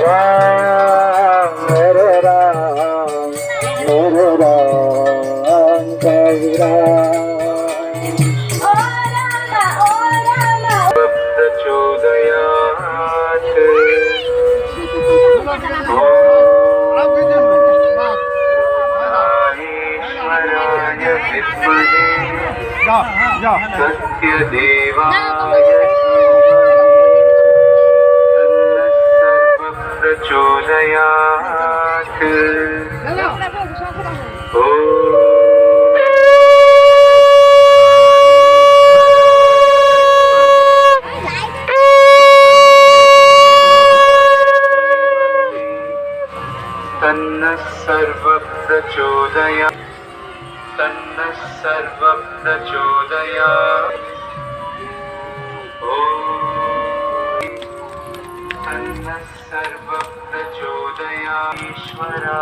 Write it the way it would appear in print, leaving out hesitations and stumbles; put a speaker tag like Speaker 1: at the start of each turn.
Speaker 1: राम हरे राम जय राम प्रचोदयात् ईश्वराय विद्महे सत्यदेवाय प्रचोदयात् तन्नः सर्वं प्रचोदयात् तन्नः सर्वं प्रचोदयात् तन्नः सर्वं प्रचोदयात् ईश्वरा।